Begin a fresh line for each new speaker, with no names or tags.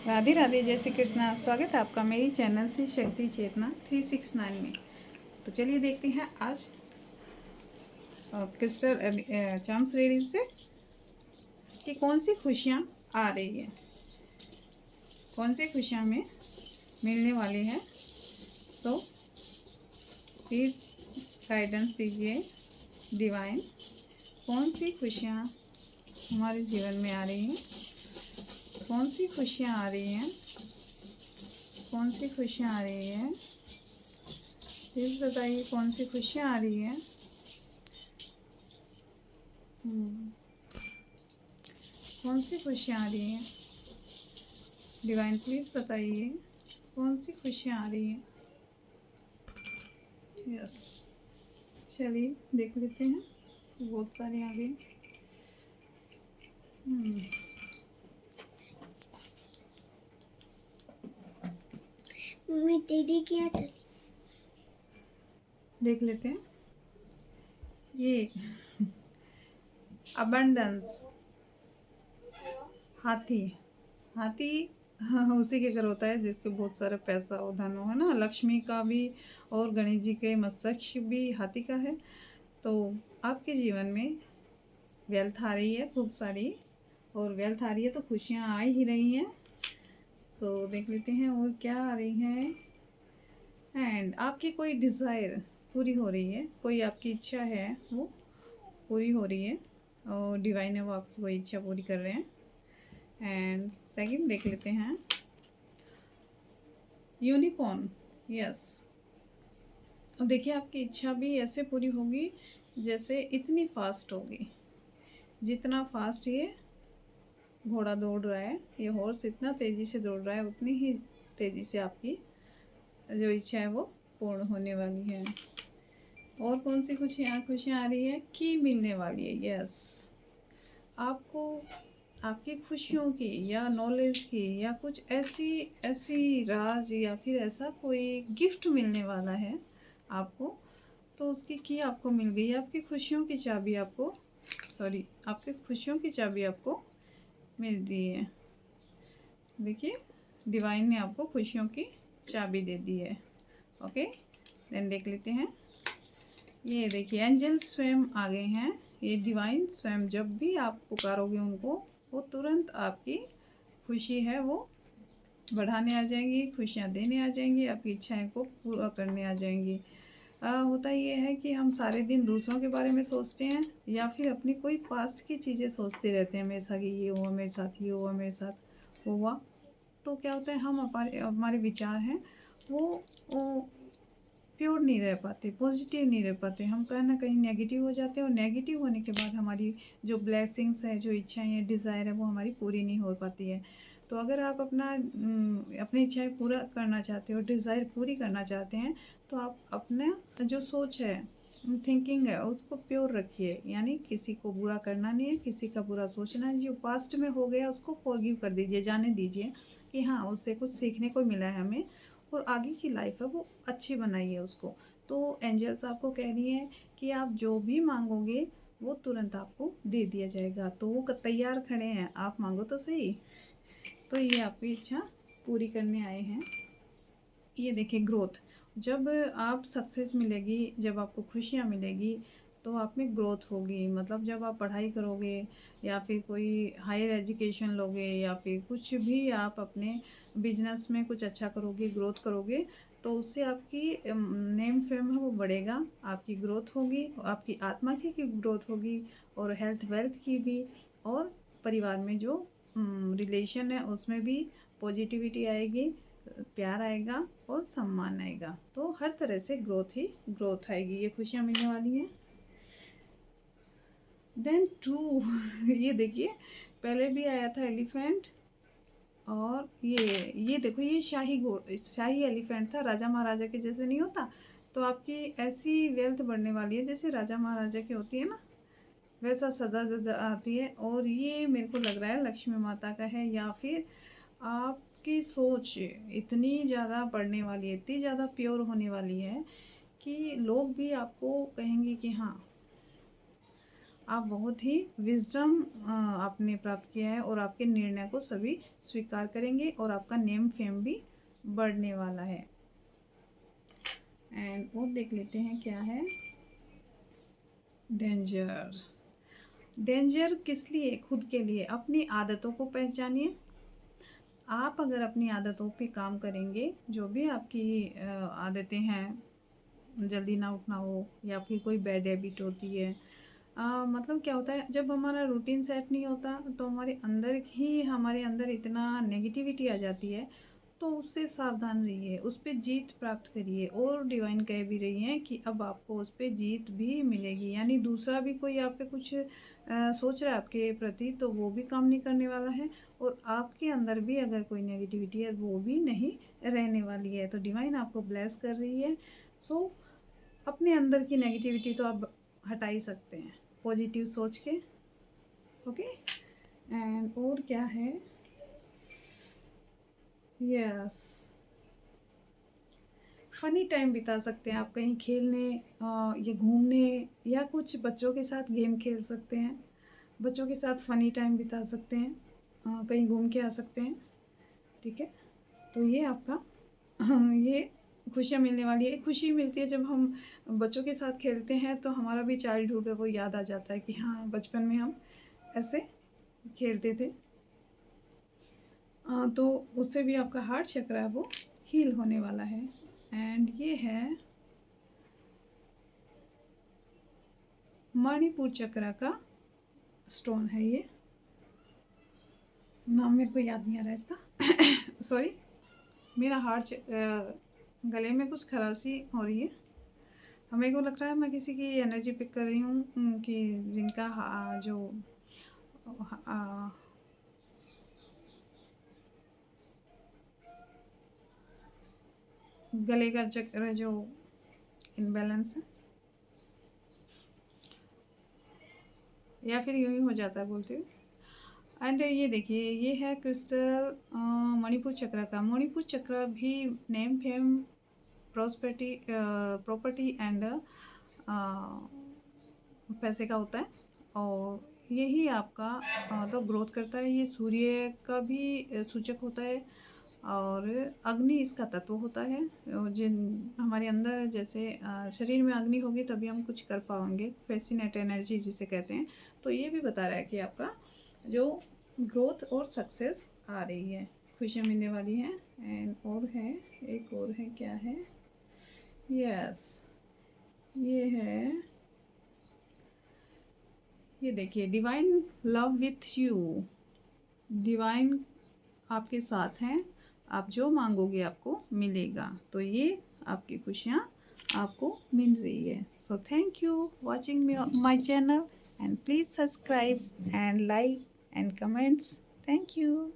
राधे राधे, जय श्री कृष्णा। स्वागत है आपका मेरी चैनल से शक्ति चेतना 369 में। तो चलिए देखते हैं आज क्रिस्टल चांस रीडिंग से कि कौन सी खुशियाँ आ रही है, कौन सी खुशियाँ में मिलने वाली है। तो प्लीज़ गाइडेंस दीजिए डिवाइन, कौन सी खुशियाँ हमारे जीवन में आ रही हैं, कौन सी खुशियाँ आ रही हैं, कौन सी खुशियाँ आ रही हैं। प्लीज़ बताइए कौन सी खुशियाँ आ रही हैं। कौन सी खुशियाँ आ रही हैं डिवाइन, प्लीज़ बताइए कौन सी खुशियाँ आ रही हैं। यस, चलिए देख लेते हैं। बहुत सारे आ गए।
मैं तेरी क्या चली
देख लेते हैं। ये अबंडेंस, हाथी हाथी उसी के घर होता है जिसके बहुत सारा पैसा और धन हो, है ना। लक्ष्मी का भी और गणेश जी के मस्तक भी हाथी का है। तो आपके जीवन में वेल्थ आ रही है खूब सारी, और वेल्थ आ रही है तो खुशियाँ आ ही रही हैं। सो देख लेते हैं और क्या आ रही हैं। एंड आपकी कोई डिज़ायर पूरी हो रही है, कोई आपकी इच्छा है वो पूरी हो रही है, और डिवाइन है वो आपकी कोई इच्छा पूरी कर रहे हैं। एंड सेकंड देख लेते हैं, यूनिकॉर्न। यस, और देखिए आपकी इच्छा भी ऐसे पूरी होगी जैसे इतनी फास्ट होगी, जितना फास्ट ये घोड़ा दौड़ रहा है, ये हॉर्स इतना तेज़ी से दौड़ रहा है, उतनी ही तेज़ी से आपकी जो इच्छा है वो पूर्ण होने वाली है। और कौन सी खुशियाँ आ रही है कि मिलने वाली है। यस, आपको आपकी खुशियों की या नॉलेज की या कुछ ऐसी ऐसी राज या फिर ऐसा कोई गिफ्ट मिलने वाला है आपको। तो उसकी की आपको मिल गई, आपकी खुशियों की चाबी आपको, आपकी खुशियों की चाबी आपको मिल रही है। देखिए डिवाइन ने आपको खुशियों की चाबी दे दी है। ओके, देन देख लेते हैं। ये देखिए एंजल स्वयं आ गए हैं। ये डिवाइन स्वयं जब भी आप पुकारोगे उनको, वो तुरंत आपकी खुशी है वो बढ़ाने आ जाएंगी, खुशियाँ देने आ जाएंगी, आपकी इच्छाएं को पूरा करने आ जाएंगी। होता ये है कि हम सारे दिन दूसरों के बारे में सोचते हैं या फिर अपनी कोई पास्ट की चीज़ें सोचते रहते हैं हमेशा कि ये हुआ मेरे साथ, ये हुआ मेरे साथ, वो हुआ। तो क्या होता है, हम हमारे विचार हैं वो प्योर नहीं रह पाते, पॉजिटिव नहीं रह पाते, हम कहीं ना कहीं नेगेटिव हो जाते हैं। और नेगेटिव होने के बाद हमारी जो ब्लेसिंग्स है, जो इच्छाएं हैं, डिज़ायर है, वो हमारी पूरी नहीं हो पाती है। तो अगर आप अपनी इच्छाएं पूरा करना चाहते हो, डिज़ायर पूरी करना चाहते हैं, तो आप अपना जो सोच है, थिंकिंग है, उसको प्योर रखिए। यानी किसी को बुरा करना नहीं है, किसी का बुरा सोचना है। जो पास्ट में हो गया उसको फॉरगिव कर दीजिए, जाने दीजिए कि हाँ उससे कुछ सीखने को मिला है हमें, और आगे की लाइफ है वो अच्छी बनाइए उसको। तो एंजल्स आपको कह रही हैं कि आप जो भी मांगोगे वो तुरंत आपको दे दिया जाएगा। तो वो तैयार खड़े हैं, आप मांगो तो सही। तो ये आपकी इच्छा पूरी करने आए हैं। ये देखिए ग्रोथ, जब आप सक्सेस मिलेगी, जब आपको खुशियाँ मिलेगी, तो आप में ग्रोथ होगी। मतलब जब आप पढ़ाई करोगे या फिर कोई हायर एजुकेशन लोगे या फिर कुछ भी आप अपने बिजनेस में कुछ अच्छा करोगे, ग्रोथ करोगे, तो उससे आपकी नेम फेम है वो बढ़ेगा, आपकी ग्रोथ होगी, आपकी आत्मा की ग्रोथ होगी, और हेल्थ वेल्थ की भी, और परिवार में जो रिलेशन है उसमें भी पॉजिटिविटी आएगी, प्यार आएगा और सम्मान आएगा। तो हर तरह से ग्रोथ ही ग्रोथ आएगी, ये खुशियाँ मिलने वाली हैं। देन टू ये देखिए पहले भी आया था एलिफेंट, और ये देखो ये शाही एलिफेंट था, राजा महाराजा के जैसे नहीं होता। तो आपकी ऐसी वेल्थ बढ़ने वाली है जैसे राजा महाराजा की होती है ना, वैसा सदा सदा आती है। और ये मेरे को लग रहा है लक्ष्मी माता का है, या फिर आपकी सोच इतनी ज़्यादा बढ़ने वाली है, इतनी ज़्यादा प्योर होने वाली है कि लोग भी आपको कहेंगे कि हाँ आप बहुत ही विजडम आपने प्राप्त किया है और आपके निर्णय को सभी स्वीकार करेंगे और आपका नेम फेम भी बढ़ने वाला है। एंड और देख लेते हैं क्या है। डेंजर। डेंजर किस लिए? खुद के लिए। अपनी आदतों को पहचानिए। आप अगर अपनी आदतों पे काम करेंगे, जो भी आपकी आदतें हैं, जल्दी ना उठना हो या फिर कोई बैड हैबिट होती है, मतलब क्या होता है, जब हमारा रूटीन सेट नहीं होता तो हमारे अंदर इतना नेगेटिविटी आ जाती है। तो उससे सावधान रहिए, उस पर जीत प्राप्त करिए। और डिवाइन कह भी रही हैं कि अब आपको उस पर जीत भी मिलेगी। यानी दूसरा भी कोई आप पे कुछ सोच रहा है आपके प्रति, तो वो भी काम नहीं करने वाला है। और आपके अंदर भी अगर कोई नेगेटिविटी है, वो भी नहीं रहने वाली है। तो डिवाइन आपको ब्लेस कर रही है। सो अपने अंदर की नेगेटिविटी तो आप हटा ही सकते हैं पॉजिटिव सोच के। ओके। एंड और क्या है? यस, फ़नी टाइम बिता सकते हैं आप कहीं खेलने या घूमने, या कुछ बच्चों के साथ गेम खेल सकते हैं। बच्चों के साथ फ़नी टाइम बिता सकते हैं, कहीं घूम के आ सकते हैं। ठीक है। तो ये आपका ये खुशियाँ मिलने वाली है। खुशी मिलती है जब हम बच्चों के साथ खेलते हैं, तो हमारा भी चाइल्डहुड है वो याद आ जाता है कि हाँ, बचपन में हम ऐसे खेलते थे। तो उससे भी आपका हार्ट चक्र है वो हील होने वाला है। एंड ये है मणिपुर चक्र का स्टोन है। ये नाम मेरे को याद नहीं आ रहा है इसका सॉरी। मेरा गले में कुछ खराशी हो रही है। हमें को लग रहा है मैं किसी की एनर्जी पिक कर रही हूँ, कि जिनका जो गले का चक्र जो इनबैलेंस है, या फिर यूं ही हो जाता है बोलते हुए। एंड ये देखिए, ये है क्रिस्टल मणिपुर चक्र का। मणिपुर चक्र भी नेम फेम, प्रॉपर्टी एंड पैसे का होता है। और यही आपका तो ग्रोथ करता है। ये सूर्य का भी सूचक होता है और अग्नि इसका तत्व होता है। जिन हमारे अंदर जैसे शरीर में अग्नि होगी तभी हम कुछ कर पाएंगे, फैसिनेट एनर्जी जिसे कहते हैं। तो ये भी बता रहा है कि आपका जो ग्रोथ और सक्सेस आ रही है, खुशियाँ मिलने वाली हैं। एंड और है, एक और है, क्या है? यस, ये है, ये देखिए, divine love with you. Divine आपके साथ हैं, आप जो मांगोगे आपको मिलेगा। तो ये आपकी खुशियाँ आपको मिल रही है। So thank you watching my channel and please subscribe and like and comments. Thank you.